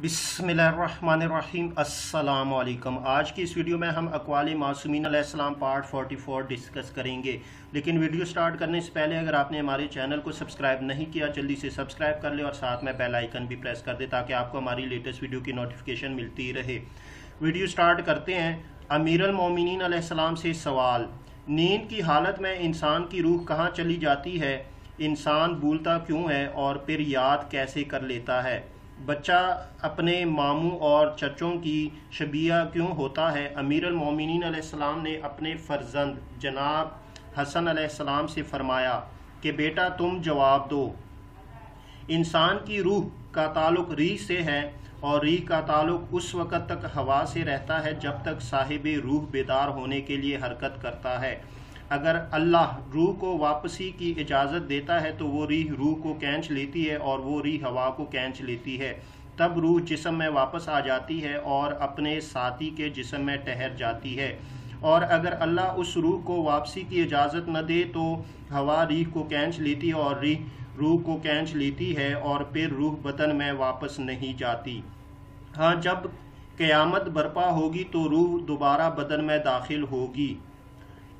बिस्मिल्लाहिर्रहमानिर्रहीम अस्सलाम वालेकुम। आज की इस वीडियो में हम अक़वाल मासूमीन अलैहिस्सलाम पार्ट 44 डिस्कस करेंगे। लेकिन वीडियो स्टार्ट करने से पहले अगर आपने हमारे चैनल को सब्सक्राइब नहीं किया जल्दी से सब्सक्राइब कर ले और साथ में बेल आइकन भी प्रेस कर दे ताकि आपको हमारी लेटेस्ट वीडियो की नोटिफिकेशन मिलती रहे। वीडियो स्टार्ट करते हैं। अमीर मोमिनीन अलैहिस्सलाम से सवाल, नींद की हालत में इंसान की रूह कहाँ चली जाती है? इंसान भूलता क्यों है और फिर याद कैसे कर लेता है? बच्चा अपने मामू और चचों की शबीहा क्यों होता है? अमीर मोमिनीन अलैहिस्सलाम ने अपने फर्जंद जनाब हसन अलैहिस्सलाम से फरमाया कि बेटा तुम जवाब दो। इंसान की रूह का ताल्लुक रीह से है और रीह का ताल्लुक उस वक़्त तक हवा से रहता है जब तक साहिब रूह बेदार होने के लिए हरकत करता है। अगर अल्लाह रूह को वापसी की इजाज़त देता है तो वो रूह को खींच लेती है और वो रीह हवा को खींच लेती है। तब रूह जिस्म में वापस आ जाती है और अपने साथी के जिस्म में ठहर जाती है। और अगर अल्लाह उस रूह को वापसी की इजाज़त न दे तो हवा रीह को खींच लेती है और रीह रूह को खींच लेती है और फिर रूह बदन में वापस नहीं जाती। हाँ, जब क़यामत बर्पा होगी तो रूह दोबारा बदन में दाखिल होगी।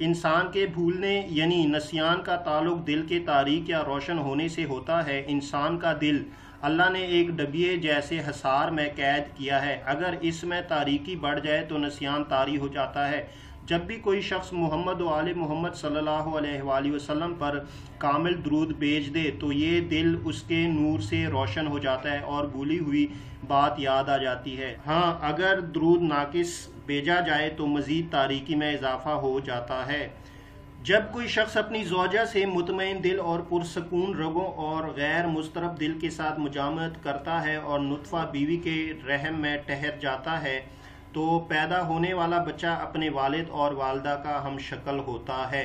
इंसान के भूलने यानी नसियान का ताल्लुक दिल के तारीक या रोशन होने से होता है। इंसान का दिल अल्लाह ने एक डबिए जैसे हसार में कैद किया है। अगर इसमें तारीकी बढ़ जाए तो नसियान तारी हो जाता है। जब भी कोई शख्स मोहम्मद व आले मोहम्मद सल्लल्लाहु अलैहि वसल्लम पर कामिल दुरूद भेज दे तो ये दिल उसके नूर से रोशन हो जाता है और भूली हुई बात याद आ जाती है। हाँ, अगर दुरूद नाकिस भेजा जाए तो मज़ीद तारीकी में इजाफा हो जाता है। जब कोई शख्स अपनी ज़ौजा से मुतमईन दिल और पुरसकून रगों और गैर मुस्तरब दिल के साथ मुजामत करता है और नुत्फ़ा बीवी के रहम में ठहर जाता है तो पैदा होने वाला बच्चा अपने वालिद और वालिदा का हम शक्ल होता है।